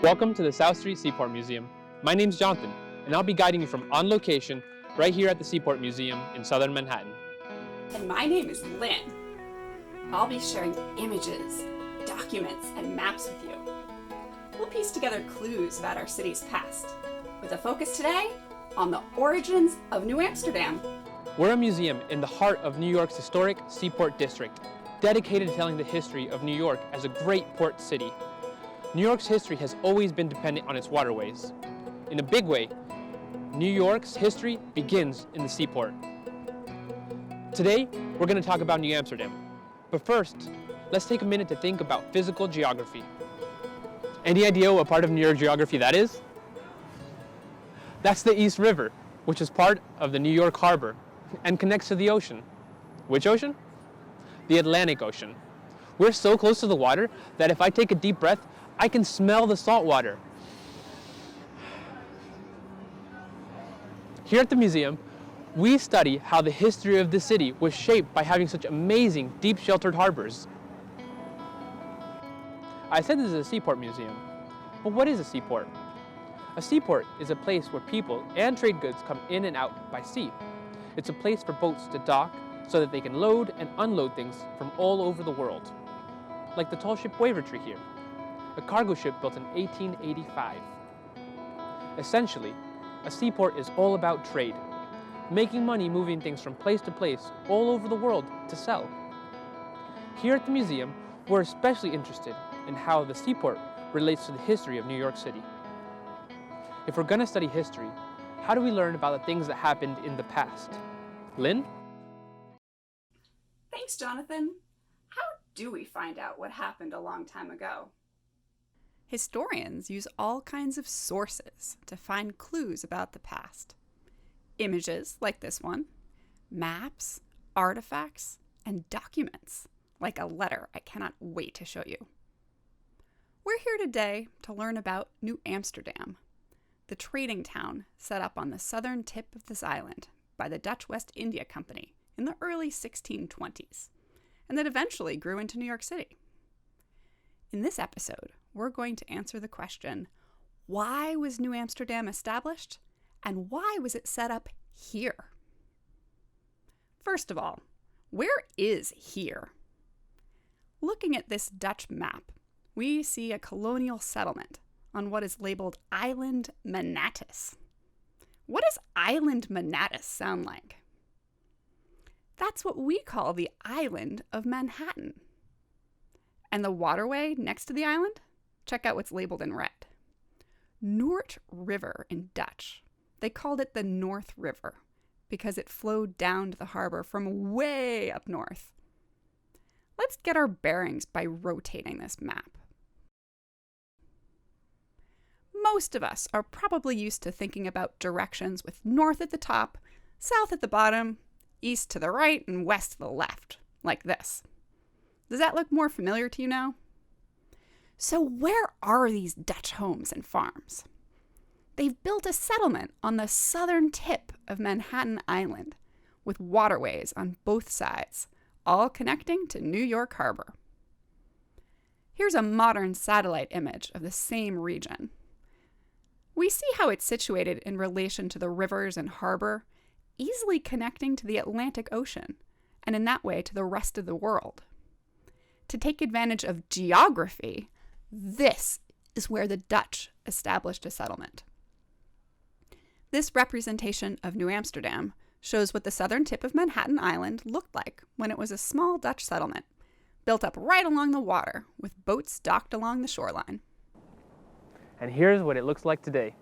Welcome to the South Street Seaport Museum. My name's Jonathan, and I'll be guiding you from on location right here at the Seaport Museum in southern Manhattan. And my name is Lynn. I'll be sharing images, documents, and maps with you. We'll piece together clues about our city's past, with a focus today on the origins of New Amsterdam. We're a museum in the heart of New York's historic Seaport District, dedicated to telling the history of New York as a great port city. New York's history has always been dependent on its waterways. In a big way, New York's history begins in the Seaport. Today, we're going to talk about New Amsterdam. But first, let's take a minute to think about physical geography. Any idea what part of New York geography that is? That's the East River, which is part of the New York Harbor and connects to the ocean. Which ocean? The Atlantic Ocean. We're so close to the water that if I take a deep breath, I can smell the salt water. Here at the museum, we study how the history of the city was shaped by having such amazing, deep sheltered harbors. I said this is a seaport museum, but what is a seaport? A seaport is a place where people and trade goods come in and out by sea. It's a place for boats to dock so that they can load and unload things from all over the world. Like the tall ship Wavertree here, a cargo ship built in 1885. Essentially, a seaport is all about trade, making money moving things from place to place all over the world to sell. Here at the museum, we're especially interested in how the seaport relates to the history of New York City. If we're going to study history, how do we learn about the things that happened in the past? Lynn? Thanks, Jonathan. How do we find out what happened a long time ago? Historians use all kinds of sources to find clues about the past. Images, like this one, maps, artifacts, and documents, like a letter I cannot wait to show you. We're here today to learn about New Amsterdam, the trading town set up on the southern tip of this island by the Dutch West India Company in the early 1620s, and that eventually grew into New York City. In this episode, we're going to answer the question, why was New Amsterdam established, and why was it set up here? First of all, where is here? Looking at this Dutch map, we see a colonial settlement on what is labeled Island Manatus. What does Island Manatus sound like? That's what we call the island of Manhattan. And the waterway next to the island? Check out what's labeled in red. Noord River in Dutch. They called it the North River because it flowed down to the harbor from way up north. Let's get our bearings by rotating this map. Most of us are probably used to thinking about directions with north at the top, south at the bottom, east to the right, and west to the left, like this. Does that look more familiar to you now? So where are these Dutch homes and farms? They've built a settlement on the southern tip of Manhattan Island with waterways on both sides, all connecting to New York Harbor. Here's a modern satellite image of the same region. We see how it's situated in relation to the rivers and harbor, easily connecting to the Atlantic Ocean, and in that way to the rest of the world. To take advantage of geography, this is where the Dutch established a settlement. This representation of New Amsterdam shows what the southern tip of Manhattan Island looked like when it was a small Dutch settlement, built up right along the water with boats docked along the shoreline. And here's what it looks like today.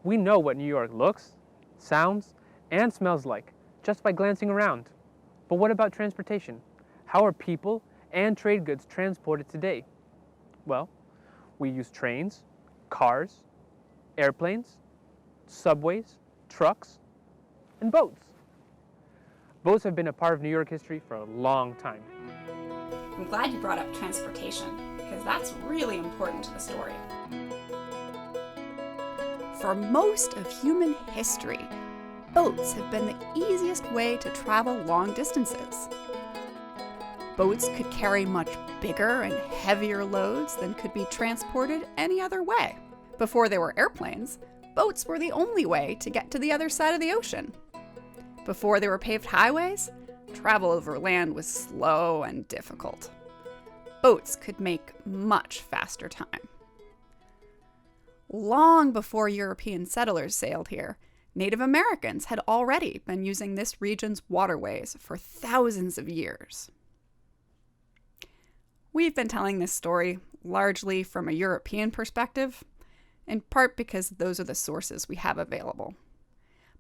We know what New York looks, sounds, and smells like just by glancing around. But what about transportation? How are people and trade goods transported today? Well, we use trains, cars, airplanes, subways, trucks, and boats. Boats have been a part of New York history for a long time. I'm glad you brought up transportation, because that's really important to the story. For most of human history, boats have been the easiest way to travel long distances. boats could carry much bigger and heavier loads than could be transported any other way. Before there were airplanes, boats were the only way to get to the other side of the ocean. Before there were paved highways, travel over land was slow and difficult. Boats could make much faster time. Long before European settlers sailed here, Native Americans had already been using this region's waterways for thousands of years. We've been telling this story largely from a European perspective, in part because those are the sources we have available.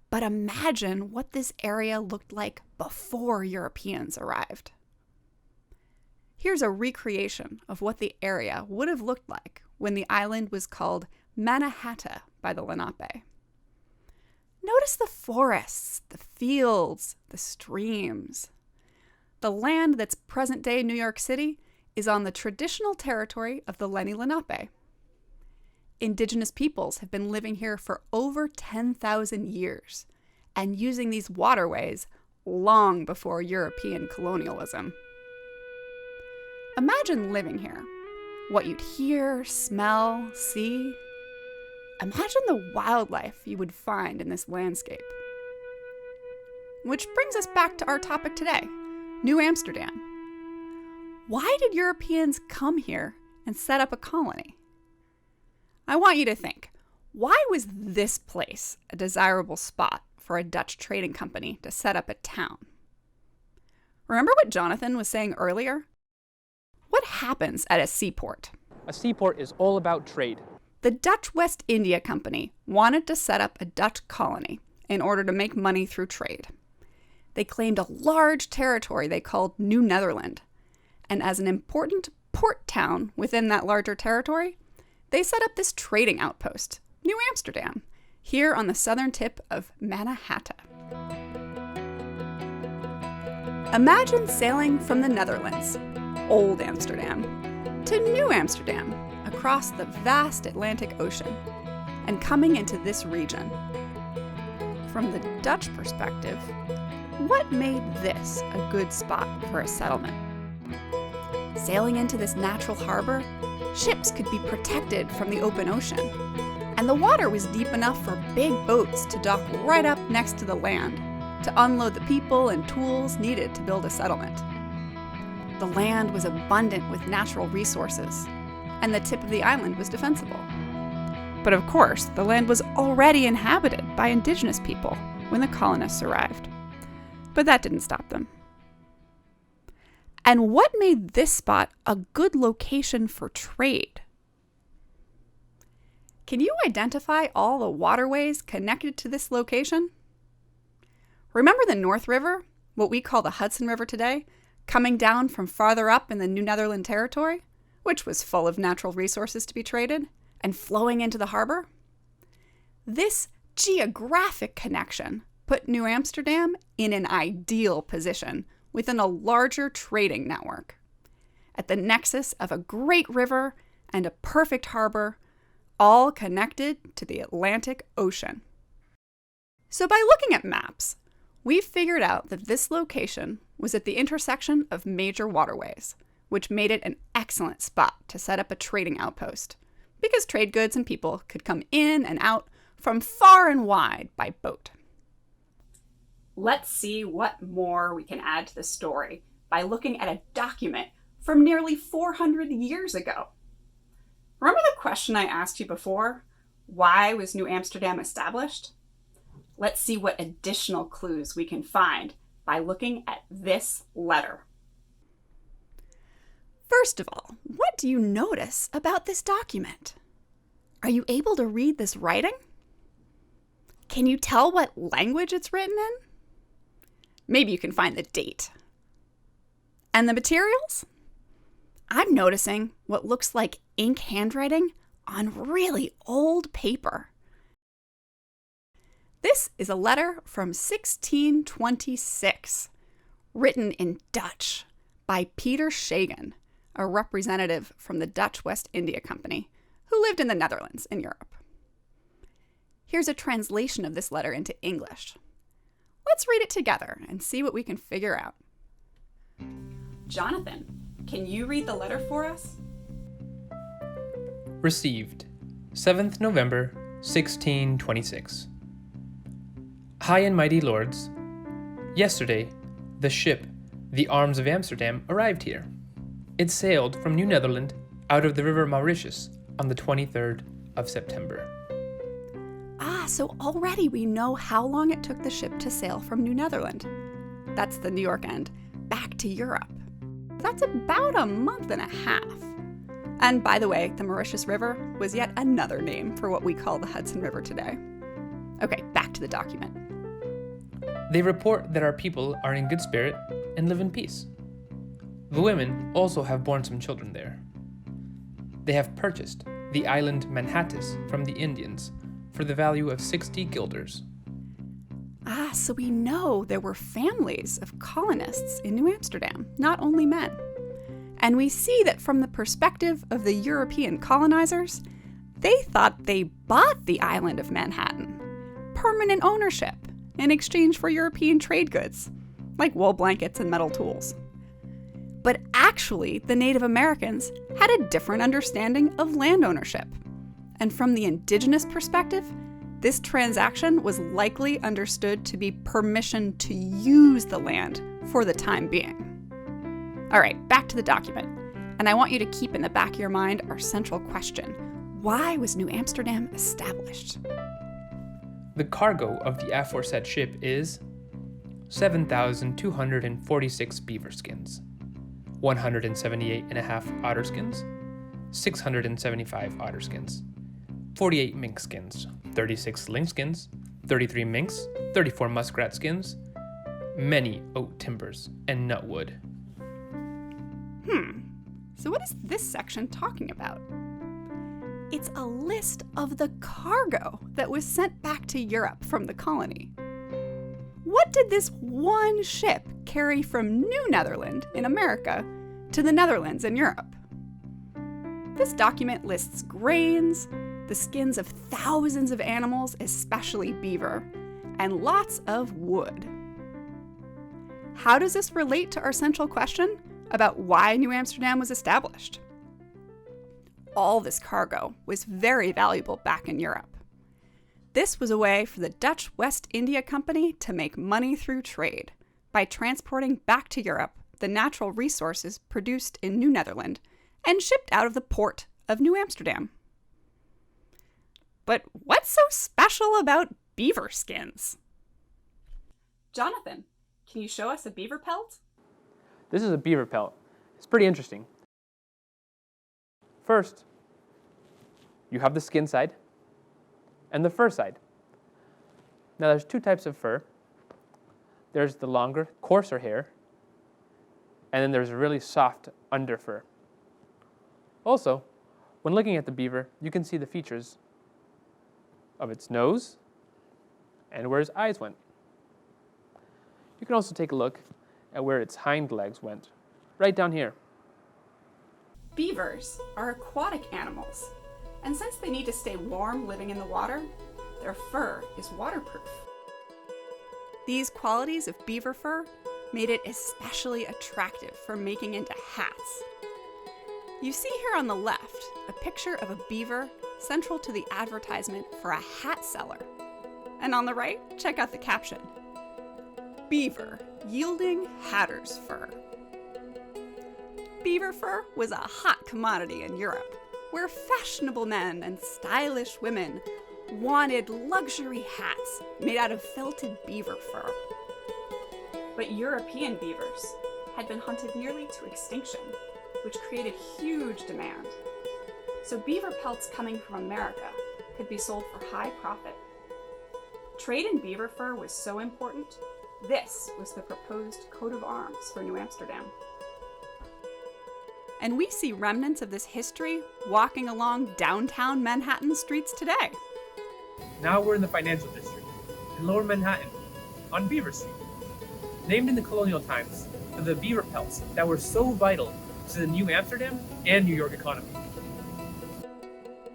But imagine what this area looked like before Europeans arrived. Here's a recreation of what the area would have looked like when the island was called Mannahatta by the Lenape. Notice the forests, the fields, the streams. The land that's present-day New York City is on the traditional territory of the Leni-Lenape. Indigenous peoples have been living here for over 10,000 years and using these waterways long before European colonialism. Imagine living here, what you'd hear, smell, see. Imagine the wildlife you would find in this landscape. Which brings us back to our topic today, New Amsterdam. Why did Europeans come here and set up a colony? I want you to think, why was this place a desirable spot for a Dutch trading company to set up a town? Remember what Jonathan was saying earlier? What happens at a seaport? A seaport is all about trade. The Dutch West India Company wanted to set up a Dutch colony in order to make money through trade. They claimed a large territory they called New Netherland, and as an important port town within that larger territory, they set up this trading outpost, New Amsterdam, here on the southern tip of Mannahatta. Imagine sailing from the Netherlands, Old Amsterdam, to New Amsterdam across the vast Atlantic Ocean and coming into this region. From the Dutch perspective, what made this a good spot for a settlement? Sailing into this natural harbor, ships could be protected from the open ocean, and the water was deep enough for big boats to dock right up next to the land to unload the people and tools needed to build a settlement. The land was abundant with natural resources, and the tip of the island was defensible. But of course, the land was already inhabited by indigenous people when the colonists arrived. But that didn't stop them. And what made this spot a good location for trade? Can you identify all the waterways connected to this location? Remember the North River, what we call the Hudson River today, coming down from farther up in the New Netherland territory, which was full of natural resources to be traded, and flowing into the harbor? This geographic connection put New Amsterdam in an ideal position within a larger trading network, at the nexus of a great river and a perfect harbor, all connected to the Atlantic Ocean. So by looking at maps, we've figured out that this location was at the intersection of major waterways, which made it an excellent spot to set up a trading outpost, because trade goods and people could come in and out from far and wide by boat. Let's see what more we can add to the story by looking at a document from nearly 400 years ago. Remember the question I asked you before? Why was New Amsterdam established? Let's see what additional clues we can find by looking at this letter. First of all, what do you notice about this document? Are you able to read this writing? Can you tell what language it's written in? Maybe you can find the date. And the materials? I'm noticing what looks like ink handwriting on really old paper. This is a letter from 1626, written in Dutch by Peter Schagen, a representative from the Dutch West India Company, who lived in the Netherlands in Europe. Here's a translation of this letter into English. Let's read it together and see what we can figure out. Jonathan, can you read the letter for us? Received, 7th November, 1626. High and mighty lords, yesterday, the ship, the Arms of Amsterdam, arrived here. It sailed from New Netherland out of the river Mauritius on the 23rd of September. So already we know how long it took the ship to sail from New Netherland. That's the New York end, back to Europe. That's about a month and a half. And by the way, the Mauritius River was yet another name for what we call the Hudson River today. Okay, back to the document. They report that our people are in good spirit and live in peace. The women also have borne some children there. They have purchased the island Manhattan from the Indians for the value of 60 guilders. So we know there were families of colonists in New Amsterdam, not only men. And we see that from the perspective of the European colonizers, they thought they bought the island of Manhattan, permanent ownership, in exchange for European trade goods, like wool blankets and metal tools. But actually, the Native Americans had a different understanding of land ownership. And from the indigenous perspective, this transaction was likely understood to be permission to use the land for the time being. All right, back to the document. And I want you to keep in the back of your mind our central question. Why was New Amsterdam established? The cargo of the aforesaid ship is 7,246 beaver skins, 178.5 otter skins, 675 otter skins, 48 mink skins, 36 lynx skins, 33 minks, 34 muskrat skins, many oak timbers, and nutwood. So what is this section talking about? It's a list of the cargo that was sent back to Europe from the colony. What did this one ship carry from New Netherland in America to the Netherlands in Europe? This document lists grains, the skins of thousands of animals, especially beaver, and lots of wood. How does this relate to our central question about why New Amsterdam was established? All this cargo was very valuable back in Europe. This was a way for the Dutch West India Company to make money through trade by transporting back to Europe the natural resources produced in New Netherland and shipped out of the port of New Amsterdam. But what's so special about beaver skins? Jonathan, can you show us a beaver pelt? This is a beaver pelt. It's pretty interesting. First, you have the skin side and the fur side. Now there's two types of fur. There's the longer, coarser hair, and then there's really soft under fur. Also, when looking at the beaver, you can see the features of its nose and where its eyes went. You can also take a look at where its hind legs went, right down here. Beavers are aquatic animals, and since they need to stay warm living in the water, their fur is waterproof. These qualities of beaver fur made it especially attractive for making into hats. You see here on the left a picture of a beaver central to the advertisement for a hat seller. And on the right, check out the caption. Beaver, yielding hatter's fur. Beaver fur was a hot commodity in Europe, where fashionable men and stylish women wanted luxury hats made out of felted beaver fur. But European beavers had been hunted nearly to extinction, which created huge demand. So beaver pelts coming from America could be sold for high profit. Trade in beaver fur was so important, this was the proposed coat of arms for New Amsterdam. And we see remnants of this history walking along downtown Manhattan streets today. Now we're in the financial district, in Lower Manhattan, on Beaver Street. Named in the colonial times for the beaver pelts that were so vital to the New Amsterdam and New York economy.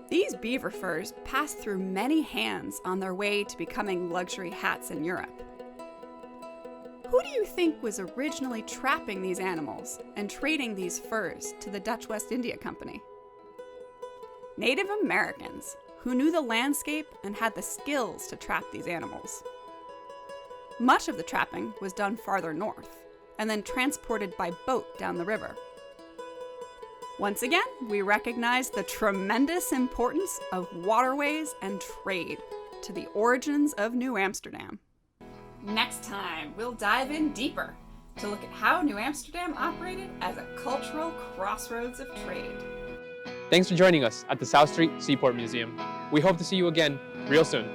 These beaver furs passed through many hands on their way to becoming luxury hats in Europe. Who do you think was originally trapping these animals and trading these furs to the Dutch West India Company? Native Americans, who knew the landscape and had the skills to trap these animals. Much of the trapping was done farther north, and then transported by boat down the river. Once again, we recognize the tremendous importance of waterways and trade to the origins of New Amsterdam. Next time, we'll dive in deeper to look at how New Amsterdam operated as a cultural crossroads of trade. Thanks for joining us at the South Street Seaport Museum. We hope to see you again real soon.